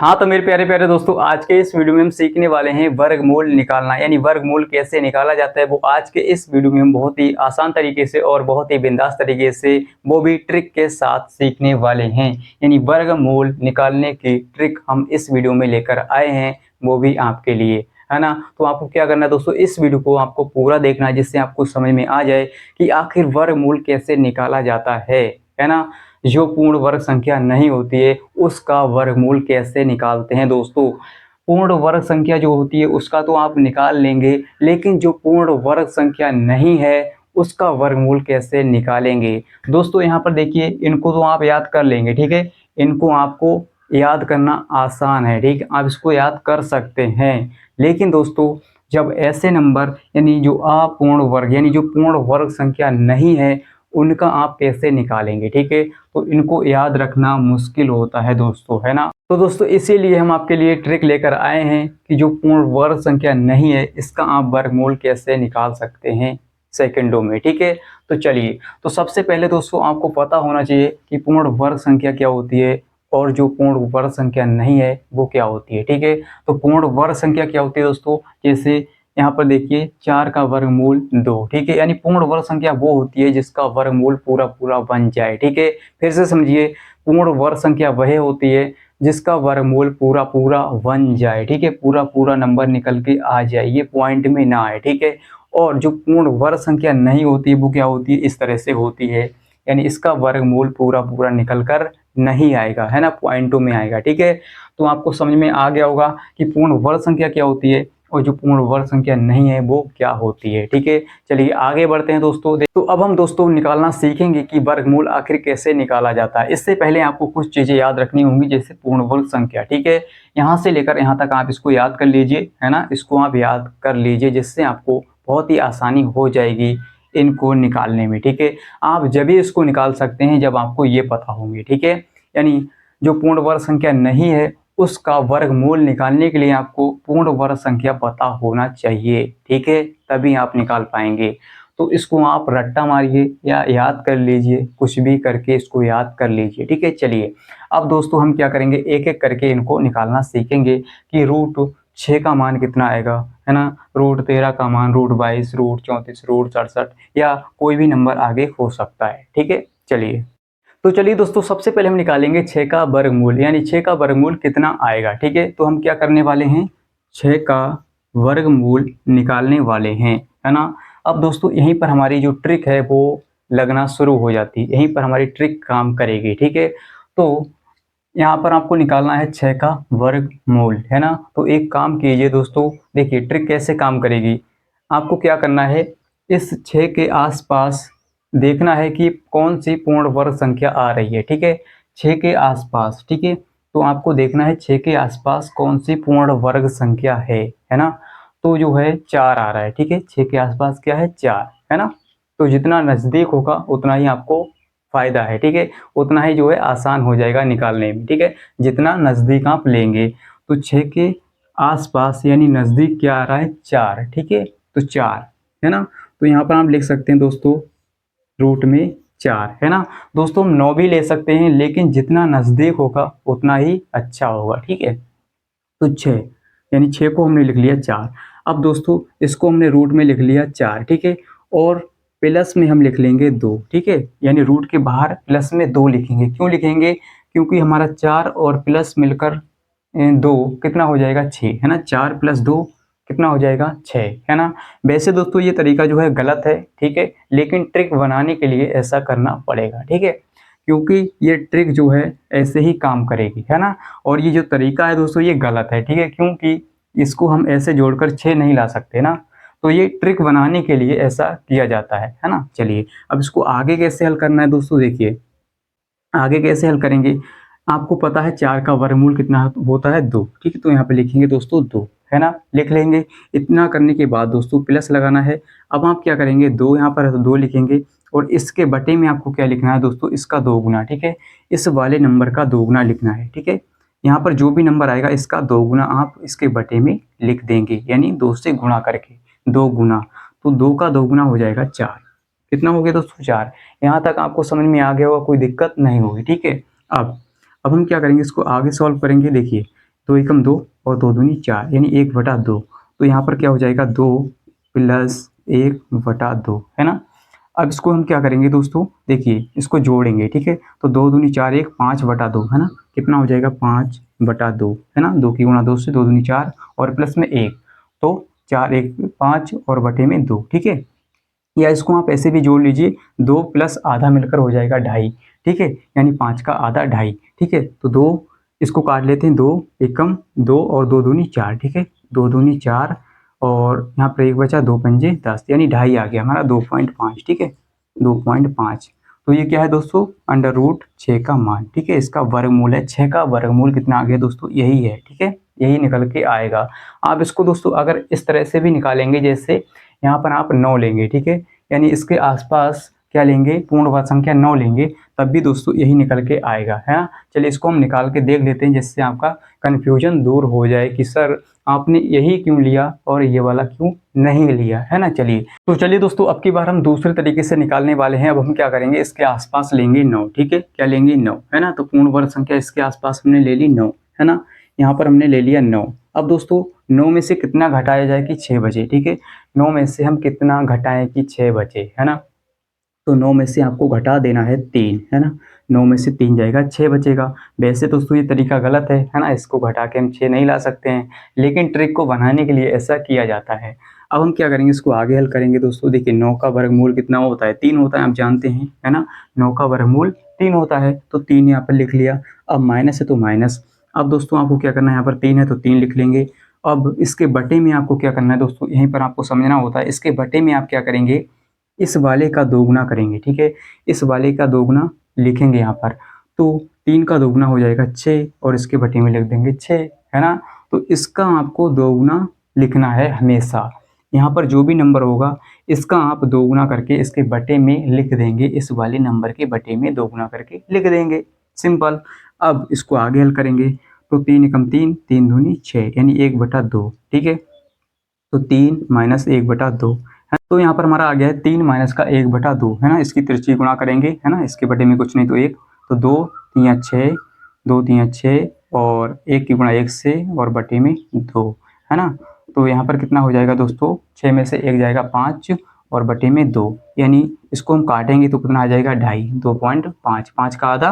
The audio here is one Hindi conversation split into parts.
हाँ, तो मेरे प्यारे प्यारे दोस्तों, आज के इस वीडियो में हम सीखने वाले हैं वर्गमूल निकालना, यानी वर्गमूल कैसे निकाला जाता है। वो आज के इस वीडियो में हम बहुत ही आसान तरीके से और बहुत ही बिंदास तरीके से, वो भी ट्रिक के साथ सीखने वाले हैं। यानी वर्गमूल निकालने की ट्रिक हम इस वीडियो में लेकर आए हैं, वो भी आपके लिए, है ना। तो आपको क्या करना है दोस्तों, इस वीडियो को आपको पूरा देखना है, जिससे आपको समझ में आ जाए कि आखिर वर्गमूल कैसे निकाला जाता है ना। जो पूर्ण वर्ग संख्या नहीं होती है उसका वर्गमूल कैसे निकालते हैं दोस्तों। पूर्ण वर्ग संख्या जो होती है उसका तो आप निकाल लेंगे, लेकिन जो पूर्ण वर्ग संख्या नहीं है उसका वर्गमूल कैसे निकालेंगे। दोस्तों यहाँ पर देखिए, इनको तो आप याद कर लेंगे, ठीक है। इनको आपको याद करना आसान है, ठीक है, आप इसको याद कर सकते हैं। लेकिन दोस्तों, जब ऐसे नंबर यानी जो अपूर्ण वर्ग यानी जो पूर्ण वर्ग संख्या नहीं है उनका आप कैसे निकालेंगे, ठीक है। तो इनको याद रखना मुश्किल होता है दोस्तों, है ना। तो दोस्तों इसीलिए हम आपके लिए ट्रिक लेकर आए हैं कि जो पूर्ण वर्ग संख्या नहीं है इसका आप वर्गमूल कैसे निकाल सकते हैं सेकंडों में, ठीक है। तो चलिए, तो सबसे पहले दोस्तों आपको पता होना चाहिए कि पूर्ण वर्ग संख्या क्या होती है और जो पूर्ण वर्ग संख्या नहीं है वो क्या होती है, ठीक है। तो पूर्ण वर्ग संख्या क्या होती है दोस्तों, जैसे यहाँ पर देखिए 4 का वर्गमूल 2, ठीक है। यानी पूर्ण वर्ग संख्या वो होती है जिसका वर्गमूल पूरा पूरा बन जाए, ठीक है। फिर से समझिए, पूर्ण वर्ग संख्या वह होती है जिसका वर्गमूल पूरा पूरा बन जाए, ठीक है, पूरा पूरा नंबर निकल के आ जाए, ये पॉइंट में ना आए, ठीक है। और जो पूर्ण वर्ग संख्या नहीं होती वो क्या होती है, इस तरह से होती है, यानी इसका वर्गमूल पूरा पूरा निकल कर नहीं आएगा, है ना, पॉइंटों में आएगा, ठीक है। तो आपको समझ में आ गया होगा कि पूर्ण वर्ग संख्या क्या होती है और जो पूर्ण वर्ग संख्या नहीं है वो क्या होती है, ठीक है। चलिए आगे बढ़ते हैं दोस्तों। तो अब हम दोस्तों निकालना सीखेंगे कि वर्गमूल आखिर कैसे निकाला जाता है। इससे पहले आपको कुछ चीजें याद रखनी होंगी, जैसे पूर्ण वर्ग संख्या, ठीक है। यहाँ से लेकर यहाँ तक आप इसको याद कर लीजिए, है ना, इसको आप याद कर लीजिए, जिससे आपको बहुत ही आसानी हो जाएगी इनको निकालने में, ठीक है। आप जब भी इसको निकाल सकते हैं जब आपको ये पता होंगे, ठीक है। यानी जो पूर्ण वर्ग संख्या नहीं है उसका वर्गमूल निकालने के लिए आपको पूर्ण वर्ग संख्या पता होना चाहिए, ठीक है, तभी आप निकाल पाएंगे। तो इसको आप रट्टा मारिए या याद कर लीजिए, कुछ भी करके इसको याद कर लीजिए, ठीक है। चलिए अब दोस्तों हम क्या करेंगे, एक एक करके इनको निकालना सीखेंगे कि रूट 6 का मान कितना आएगा, है ना, रूट 13 का मान, रूट 22, रूट 34, रूट 67, या कोई भी नंबर आगे हो सकता है, ठीक है। चलिए, तो चलिए दोस्तों, सबसे पहले हम निकालेंगे 6 का वर्गमूल, यानी 6 का वर्गमूल कितना आएगा, ठीक है। तो हम क्या करने वाले हैं, 6 का वर्गमूल निकालने वाले हैं, है ना। अब दोस्तों यहीं पर हमारी जो ट्रिक है वो लगना शुरू हो जाती है, यहीं पर हमारी ट्रिक काम करेगी, ठीक है। तो यहाँ पर आपको निकालना है 6 का वर्गमूल, है ना। तो एक काम कीजिए दोस्तों, देखिए ट्रिक कैसे काम करेगी। आपको क्या करना है, इस 6 के आसपास देखना है कि कौन सी पूर्ण वर्ग संख्या आ रही है, ठीक है। 6 के आसपास, ठीक है। तो आपको देखना है 6 के आसपास कौन सी पूर्ण वर्ग संख्या है ना। तो जो है 4 आ रहा है, ठीक है। 6 के आसपास क्या है, 4, है ना। तो जितना नज़दीक होगा उतना ही आपको फायदा है, ठीक है, उतना ही जो है आसान हो जाएगा निकालने में, ठीक है, जितना नज़दीक आप लेंगे। तो 6 के आसपास यानी नज़दीक क्या आ रहा है, 4, ठीक है। तो 4, है ना। तो यहाँ पर आप लिख सकते हैं दोस्तों रूट 4, है ना। दोस्तों हम 9 भी ले सकते हैं, लेकिन जितना नज़दीक होगा उतना ही अच्छा होगा, ठीक है। तो 6 यानी 6 को हमने लिख लिया 4। अब दोस्तों इसको हमने रूट में लिख लिया 4, ठीक है, और प्लस में हम लिख लेंगे 2, ठीक है। यानी रूट के बाहर प्लस में 2 लिखेंगे, क्यों लिखेंगे, क्योंकि हमारा 4 और प्लस मिलकर 2 कितना हो जाएगा, 6, है ना। 4 + 2 कितना हो जाएगा, 6, है ना। वैसे दोस्तों ये तरीका जो है गलत है, ठीक है, लेकिन ट्रिक बनाने के लिए ऐसा करना पड़ेगा, ठीक है, क्योंकि ये ट्रिक जो है ऐसे ही काम करेगी, है ना। और ये जो तरीका है दोस्तों ये गलत है, ठीक है, क्योंकि इसको हम ऐसे जोड़कर 6 नहीं ला सकते ना। तो ये ट्रिक बनाने के लिए ऐसा किया जाता है ना। चलिए अब इसको आगे कैसे हल करना है दोस्तों, देखिए आगे कैसे हल करेंगे। आपको पता है 4 का वर्गमूल कितना होता है, 2, ठीक है। तो यहाँ पे लिखेंगे दोस्तों 2, है ना, लिख लेंगे। इतना करने के बाद दोस्तों प्लस लगाना है। अब आप क्या करेंगे, 2 यहाँ पर है तो 2 लिखेंगे, और इसके बटे में आपको क्या लिखना है दोस्तों, इसका 2 गुना, ठीक है, इस वाले नंबर का 2 गुना लिखना है, ठीक है। यहाँ पर जो भी नंबर आएगा इसका 2 गुना आप इसके बटे में लिख देंगे, यानी 2 से गुणा करके 2 गुना। तो 2 का 2 गुना हो जाएगा 4, कितना हो गया दोस्तों, 4। यहाँ तक आपको समझ में आ गया होगा, कोई दिक्कत नहीं होगी, ठीक है। अब हम क्या करेंगे, इसको आगे सॉल्व करेंगे। देखिए 2 एकम 2 और 2 दूनी 4 यानी 1/2। तो यहाँ पर क्या हो जाएगा 2 प्लस 1/2 है ना। अब इसको हम क्या करेंगे दोस्तों, देखिए इसको जोड़ेंगे, ठीक है। तो 2 दूनी 4 1 5/2 है ना। कितना हो जाएगा 5/2 है ना। 2 की गुणा 2 से 2 दूनी 4 और प्लस में 1, तो 4 1 5 और बटे में 2, ठीक है। या इसको आप ऐसे भी जोड़ लीजिए, 2 प्लस आधा मिलकर हो जाएगा 2.5, ठीक है। यानी 5 का आधा 2.5, ठीक है। तो 2 इसको काट लेते हैं, 2 एकम 2 और 2 दूनी 4, ठीक है। 2 दूनी 4 और यहाँ पर 1 बचा, 2 पंजे 10 यानी 2.5 आ गया हमारा 2.5, ठीक है। 2.5। तो ये क्या है दोस्तों, √6 का मान, ठीक है। इसका वर्गमूल है, 6 का वर्गमूल कितना आ गया दोस्तों, यही है, ठीक है। यही निकल के आएगा। आप इसको दोस्तों अगर इस तरह से भी निकालेंगे, जैसे यहाँ पर आप 9 लेंगे, ठीक है। यानी इसके आसपास क्या लेंगे, पूर्ण वर्ग संख्या 9 लेंगे, तब भी दोस्तों यही निकल के आएगा, है ना। चलिए इसको हम निकाल के देख लेते हैं, जिससे आपका कन्फ्यूजन दूर हो जाए कि सर आपने यही क्यों लिया और ये वाला क्यों नहीं लिया, है ना। चलिए दोस्तों, अब की बार हम दूसरे तरीके से निकालने वाले हैं। अब हम क्या करेंगे, इसके आसपास लेंगे 9, ठीक है। क्या लेंगे 9, है ना। तो पूर्ण वर्ग संख्या इसके आसपास हमने ले ली 9, है ना। यहाँ पर हमने ले लिया 9। अब दोस्तों 9 में से कितना घटाया जाए कि 6 बचे, ठीक है। 9 में से हम कितना घटाएं कि 6 बचे, है ना। तो 9 में से आपको घटा देना है 3, है ना। 9 में से 3 जाएगा, 6 बचेगा। वैसे दोस्तों ये तरीका गलत है ना। इसको घटा के हम 6 नहीं ला सकते हैं, लेकिन ट्रिक को बनाने के लिए ऐसा किया जाता है। अब हम क्या करेंगे, इसको आगे हल करेंगे दोस्तों। देखिए 9 का वर्गमूल कितना होता है, 3 होता है, आप जानते हैं, है ना। 9 का वर्गमूल 3 होता है, तो 3 यहाँ पर लिख लिया। अब माइनस है तो माइनस। अब दोस्तों आपको क्या करना है, यहाँ पर 3 है तो 3 लिख लेंगे। अब इसके बटे में आपको क्या करना है दोस्तों, यहीं पर आपको समझना होता है। इसके बटे में आप क्या करेंगे, इस वाले का दोगुना करेंगे, ठीक है। इस वाले का दोगुना लिखेंगे यहाँ पर, तो 3 का दोगुना हो जाएगा 6 और इसके बटे में लिख देंगे 6, है ना। तो इसका आपको दोगुना लिखना है हमेशा। यहाँ पर जो भी नंबर होगा इसका आप दोगुना करके इसके बटे में लिख देंगे, इस वाले नंबर के बटे में दोगुना करके लिख देंगे, सिंपल। अब इसको आगे हल करेंगे, तो 3 एकम 3, 3 दूनी 6 यानी 1/2, ठीक है। तो 3 माइनस 1/2 है। तो यहाँ पर हमारा आ गया है 3 माइनस का 1/2, है ना। इसकी तिरछी गुणा करेंगे, है ना। इसके बटे में कुछ नहीं तो 1, तो 2 3 6, 2 3 6 और 1 की गुणा 1 से और बटे में 2, है ना। तो यहाँ पर कितना हो जाएगा दोस्तों, 6 में से 1 जाएगा 5 और बटे में 2, यानी इसको हम काटेंगे तो कितना आ जाएगा 2.5, 2.5, 5 का आधा,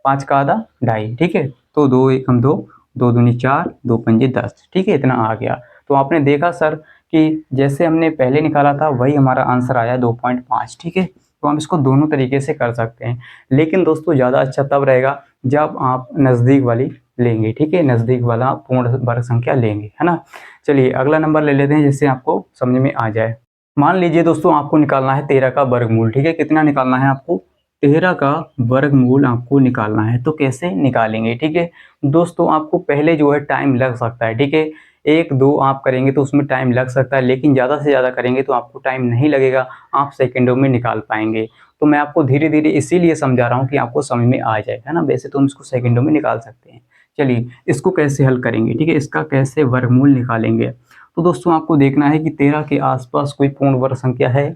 5 का आधा 2.5, ठीक है। तो 2 एकम 2, 2 दूनी 4, 2 पंजे 10, ठीक है। इतना आ गया। तो आपने देखा सर कि जैसे हमने पहले निकाला था वही हमारा आंसर आया 2.5, ठीक है। तो हम इसको दोनों तरीके से कर सकते हैं, लेकिन दोस्तों ज़्यादा अच्छा तब रहेगा जब आप नज़दीक वाली लेंगे, ठीक है। नज़दीक वाला पूर्ण वर्ग संख्या लेंगे, है ना। चलिए अगला नंबर ले लेते हैं, जिससे आपको समझ में आ जाए। मान लीजिए दोस्तों आपको निकालना है 13 का वर्गमूल, ठीक है। कितना निकालना है आपको, 13 का वर्गमूल आपको निकालना है। तो कैसे निकालेंगे, ठीक है दोस्तों। आपको पहले जो है टाइम लग सकता है, ठीक है। 1 2 आप करेंगे तो उसमें टाइम लग सकता है, लेकिन ज़्यादा से ज़्यादा करेंगे तो आपको टाइम नहीं लगेगा, आप सेकंडों में निकाल पाएंगे। तो मैं आपको धीरे धीरे इसीलिए समझा रहा हूँ कि आपको समझ में आ जाए, है ना। वैसे तो हम इसको सेकंडों में निकाल सकते हैं। चलिए इसको कैसे हल करेंगे, ठीक है। इसका कैसे वर्गमूल निकालेंगे, तो दोस्तों आपको देखना है कि 13 के आसपास कोई पूर्ण वर्ग संख्या है,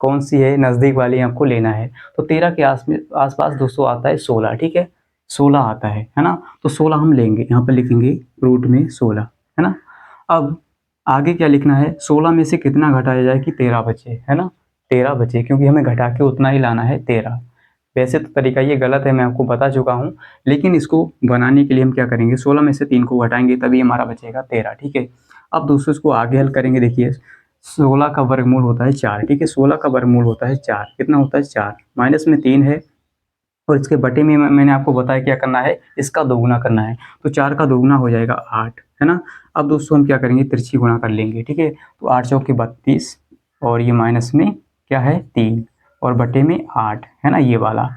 कौन सी है, नज़दीक वाली आपको लेना है। तो 13 के आसपास दोस्तों आता है 16, ठीक है। 16 आता है ना। तो 16 हम लेंगे, यहाँ पर लिखेंगे रूट में 16, है ना। अब आगे क्या लिखना है, 16 में से कितना घटाया जाए कि 13 बचे, है ना। 13 बचे, क्योंकि हमें घटा के उतना ही लाना है 13। वैसे तो तरीका ये गलत है, मैं आपको बता चुका हूँ, लेकिन इसको बनाने के लिए हम क्या करेंगे, 16 में से 3 को घटाएंगे तभी हमारा बचेगा 13, ठीक है। अब दोस्तों इसको आगे हल करेंगे। देखिए 16 का वर्गमूल होता है 4, ठीक है। 16 का वर्गमूल होता है 4, कितना होता है 4, माइनस में 3 है और इसके बटे में मैंने आपको बताया क्या करना है, इसका दोगुना करना है। तो 4 का दोगुना हो जाएगा 8, है ना। अब दोस्तों हम क्या करेंगे, तिरछी गुणा कर लेंगे, ठीक है। तो 8 चौके 32 और ये माइनस में क्या है 3 और बटे में 8, है ना, ये वाला।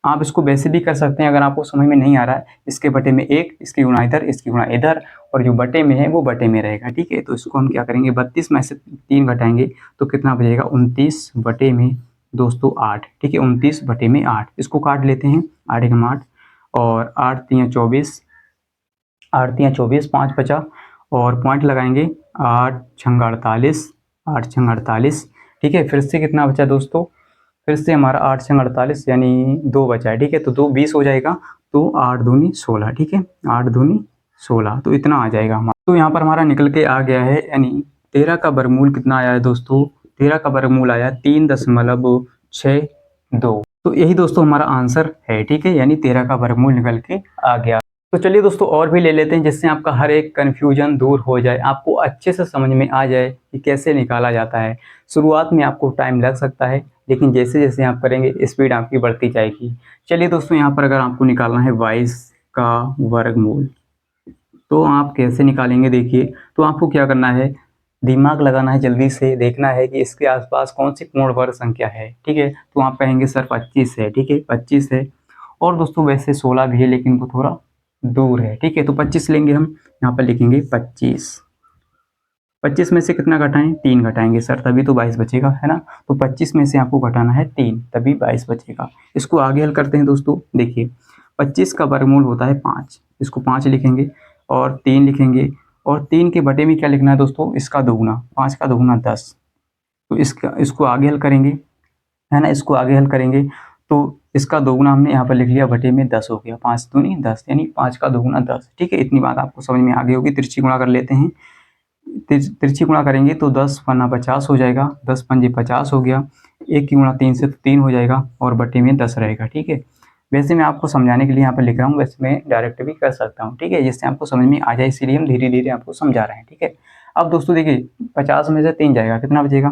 आप इसको वैसे भी कर सकते हैं, अगर आपको समझ में नहीं आ रहा है, इसके बटे में 1, इसकी गुणा इधर, इसकी गुणा इधर, और जो बटे में है वो बटे में रहेगा, ठीक है। तो इसको हम क्या करेंगे, 32 में से 3 घटाएंगे तो कितना बचेगा, 29 बटे में दोस्तों 8, ठीक है। 29 बटे में 8, इसको काट लेते हैं, 8 एकम 8 और 8 3 24, 8 3 24, 5 बचा और पॉइंट लगाएंगे, 8 6 48, 8 6 48, ठीक है। फिर से कितना बचा दोस्तों, फिर से हमारा 8 6 48 यानी 2 बचा है, ठीक है। तो 2 20 हो जाएगा, तो 8 दूनी 16, ठीक है। 8 दूनी 16, तो इतना आ जाएगा हमारा। तो यहाँ पर हमारा निकल के आ गया है, यानी 13 का वर्गमूल कितना आया है दोस्तों, 13 का वर्गमूल आया 3.62। तो यही दोस्तों हमारा आंसर है, ठीक है, यानी 13 का वर्गमूल निकल के आ गया। तो चलिए दोस्तों और भी ले लेते हैं, जिससे आपका हर एक कन्फ्यूजन दूर हो जाए, आपको अच्छे से समझ में आ जाए कि कैसे निकाला जाता है। शुरुआत में आपको टाइम लग सकता है, लेकिन जैसे जैसे आप करेंगे स्पीड आपकी बढ़ती जाएगी। चलिए दोस्तों, यहाँ पर अगर आपको निकालना है 22 का वर्गमूल, तो आप कैसे निकालेंगे देखिए। तो आपको क्या करना है, दिमाग लगाना है, जल्दी से देखना है कि इसके आसपास कौन सी पूर्ण वर्ग संख्या है, ठीक है। तो आप कहेंगे सर 25 है, ठीक है, 25 है। और दोस्तों वैसे 16 भी है, लेकिन वो थोड़ा दूर है, ठीक है। तो 25 लेंगे हम, यहाँ पर लिखेंगे 25। 25 में से कितना घटाएं, 3 घटाएंगे सर, तभी तो 22 बचेगा, है ना। तो 25 में से आपको घटाना है 3, तभी 22 बचेगा। इसको आगे हल करते हैं दोस्तों, देखिए 25 का वर्गमूल होता है 5, इसको 5 लिखेंगे और 3 लिखेंगे, और 3 के बटे में क्या लिखना है दोस्तों, इसका दोगुना, 5 का दोगुना 10। तो इसको आगे हल करेंगे, है ना, इसको आगे हल करेंगे तो इसका दोगुना हमने यहाँ पर लिख लिया, बटे में 10 हो गया, 5 दूनी 10, यानी 5 का दोगुना 10, ठीक है। इतनी बात आपको समझ में आ गई होगी। तिरछी गुणा कर लेते हैं, तिरछी गुणा करेंगे तो 10 पन्ना 50 हो जाएगा, 10 पंजे 50 हो गया, 1 की गुणा 3 से तो 3 हो जाएगा, और बटे में 10 रहेगा, ठीक है। वैसे मैं आपको समझाने के लिए यहाँ पर लिख रहा हूँ, वैसे मैं डायरेक्ट भी कर सकता हूँ, ठीक है, जिससे आपको समझ में आ जाए, इसीलिए हम धीरे धीरे आपको समझा रहे हैं, ठीक है। अब दोस्तों देखिए 50 में से 3 जाएगा, कितना बचेगा,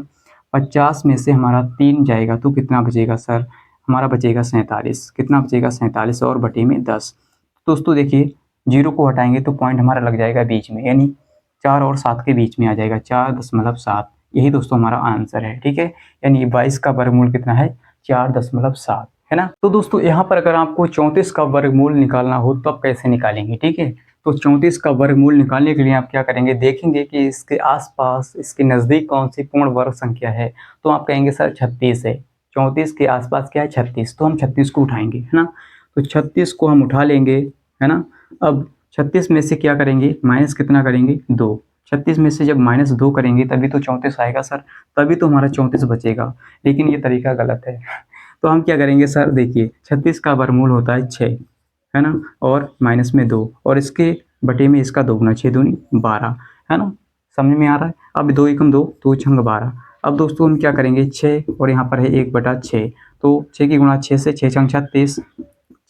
50 में से हमारा 3 जाएगा तो कितना बचेगा सर, हमारा बचेगा 47। कितना बचेगा, 47, और बटे में 10। दोस्तों देखिए 0 को हटाएंगे तो पॉइंट हमारा लग जाएगा बीच में, यानी 4 और 7 के बीच में आ जाएगा, 4.7। यही दोस्तों हमारा आंसर है, ठीक है। यानी 22 का वर्गमूल कितना है, 4.7, है ना। तो दोस्तों यहाँ पर अगर आपको 34 का वर्गमूल निकालना हो तो आप कैसे निकालेंगे, ठीक है। तो 34 का वर्गमूल निकालने के लिए आप क्या करेंगे, देखेंगे कि इसके आसपास, इसके नज़दीक कौन सी पूर्ण वर्ग संख्या है। तो आप कहेंगे सर 36 है, 34 के आसपास क्या है, 36, तो हम 36 को उठाएंगे, है ना। तो 36 को हम उठा लेंगे, है ना। अब 36 में से क्या करेंगे, माइनस कितना करेंगे, 2। 36 में से जब -2 करेंगे तभी तो 34 आएगा सर, तभी तो हमारा 34 बचेगा, लेकिन ये तरीका गलत है। तो हम क्या करेंगे सर, देखिए 36 का वर्गमूल होता है 6, है ना, और माइनस में 2, और इसके बटे में इसका दोगुना, 6 दूनी 12, है ना। समझ में आ रहा है। अब 2 एकम 2, 2 छंग 12। अब दोस्तों हम क्या करेंगे, 6 और यहाँ पर है 1/6, तो 6 की गुणा 6 से 6 छंग 36,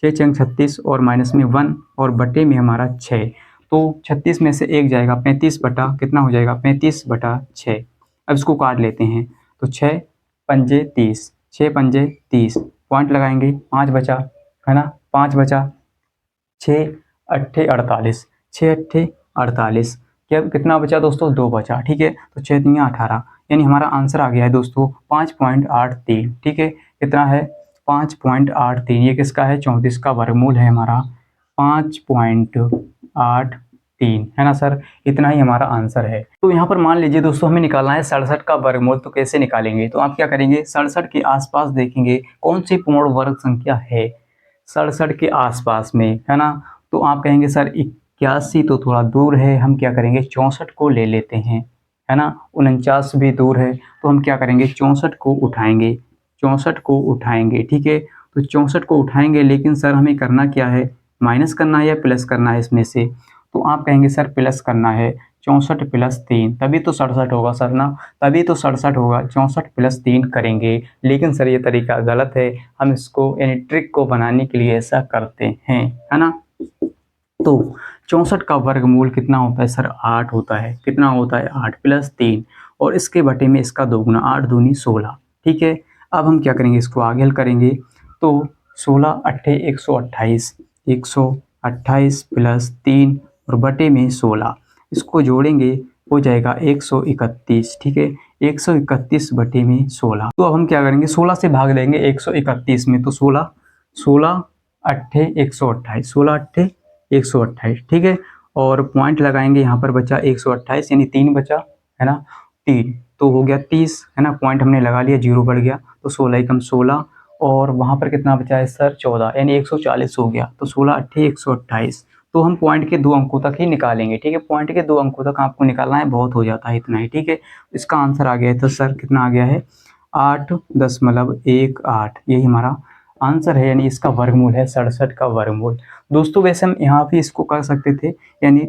6 छंग 36, और माइनस में 1, और बटे में हमारा 6। तो 36 में से 1 जाएगा, 35 बटा कितना हो जाएगा, 35/6। अब इसको काट लेते हैं, तो 6 पंजे 30, 6 पंजे 30, पॉइंट लगाएंगे, 5 बचा, है ना, 5 बचा, 6 अट्ठे 48, 6 अट्ठे 48, क्या कितना बचा दोस्तों, 2 बचा, ठीक है। तो 6 तियाँ 18, यानी हमारा आंसर आ गया है दोस्तों 5.83, ठीक है। कितना है, 5.83। ये किसका है, 34 का वर्गमूल है हमारा 5.83, है ना सर। इतना ही हमारा आंसर है। तो यहाँ पर मान लीजिए दोस्तों हमें निकालना है 67 का वर्गमूल, तो कैसे निकालेंगे, तो आप क्या करेंगे, 67 के आसपास देखेंगे कौन सी पूर्ण वर्ग संख्या है 67 के आसपास में, है ना। तो आप कहेंगे सर 81 तो थोड़ा दूर है, हम क्या करेंगे 64 को ले लेते हैं, है ना। 49 भी दूर है, तो हम क्या करेंगे 64 को उठाएंगे, 64 को उठाएंगे, ठीक है। तो 64 को उठाएंगे, लेकिन सर हमें करना क्या है, माइनस करना है या प्लस करना है इसमें से। तो आप कहेंगे सर प्लस करना है, 64 + 3, तभी तो 67 होगा सर ना, तभी तो 67 होगा, 64 + 3 करेंगे। लेकिन सर ये तरीका गलत है, हम इसको यानी ट्रिक को बनाने के लिए ऐसा करते हैं, है ना। तो 64 का वर्गमूल कितना होता है सर, 8 होता है। कितना होता है, 8 + 3, और इसके बटे में इसका दोगुना, 8 दूनी 16, ठीक है। अब हम क्या करेंगे, इसको आगे हल करेंगे, तो 16 अट्ठे 128, 128 + 3 और बटे में 16, इसको जोड़ेंगे हो जाएगा 131, ठीक है। 131 बटे में 16। तो अब हम क्या करेंगे, 16 से भाग देंगे 131 में, तो 16, 16 अट्ठे 128, 16 अट्ठे 128, ठीक है। और पॉइंट लगाएंगे, यहाँ पर बचा 128, यानी 3 बचा, है ना, 3 तो हो गया 30, है ना। पॉइंट हमने लगा लिया, 0 बढ़ गया, तो 16 एकम 16, और वहाँ पर कितना बचा है सर, 14, यानी 140 हो गया। तो 16 अट्ठे 128, तो हम पॉइंट के 2 अंकों तक ही निकालेंगे, ठीक है। पॉइंट के 2 अंकों तक आपको निकालना है, बहुत हो जाता है इतना ही, ठीक है। इसका आंसर आ गया है, तो सर कितना आ गया है, 8.18, यही हमारा आंसर है यानी इसका वर्गमूल है 67 का वर्गमूल। दोस्तों वैसे हम यहाँ भी इसको कर सकते थे, यानी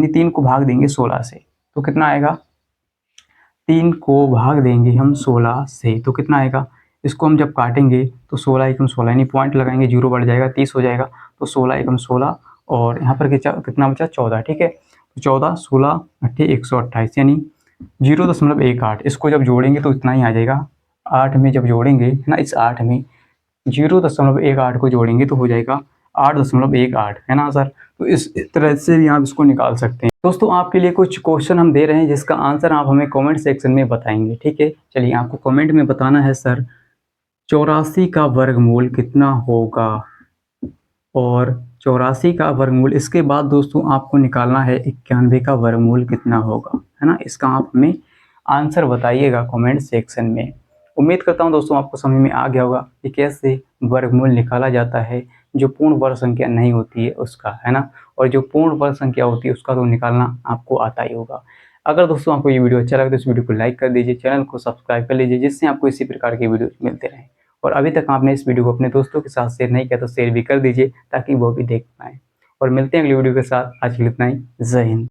3 को भाग देंगे 16 से तो कितना आएगा, 3 को भाग देंगे हम 16 से तो कितना आएगा, इसको हम जब काटेंगे तो 16 एकम 16 यानी पॉइंट लगाएंगे, 0 बढ़ जाएगा 30 हो जाएगा, तो 16 एकम 16 और यहाँ पर कितना बचा 14, ठीक है। तो 14 16 अट्ठे 128 यानी 0.18। इसको जब जोड़ेंगे तो इतना ही आ जाएगा, 8 में जब जोड़ेंगे है ना, इस 8 में 0.18 को जोड़ेंगे तो हो जाएगा 8.18 है ना सर। तो इस तरह से भी आप इसको निकाल सकते हैं। दोस्तों आपके लिए कुछ क्वेश्चन हम दे रहे हैं जिसका आंसर आप हमें कमेंट सेक्शन में बताएंगे, ठीक है। चलिए आपको कमेंट में बताना है सर 84 का वर्गमूल कितना होगा, और 84 का वर्गमूल, इसके बाद दोस्तों आपको निकालना है 91 का वर्गमूल कितना होगा, है ना। इसका आप हमें आंसर बताइएगा कमेंट सेक्शन में। उम्मीद करता हूं दोस्तों आपको समझ में आ गया होगा कि कैसे वर्गमूल निकाला जाता है जो पूर्ण वर्ग संख्या नहीं होती है उसका, है ना, और जो पूर्ण वर्ग संख्या होती है उसका तो निकालना आपको आता ही होगा। अगर दोस्तों आपको ये वीडियो अच्छा लगे तो इस वीडियो को लाइक कर दीजिए, चैनल को सब्सक्राइब कर लीजिए जिससे आपको इसी प्रकार की वीडियो मिलते रहें। और अभी तक आपने इस वीडियो को अपने दोस्तों के साथ शेयर नहीं किया तो शेयर भी कर दीजिए ताकि वो भी देख पाएँ। और मिलते हैं अगली वीडियो के साथ, आज के लिए इतना ही। जय हिंद।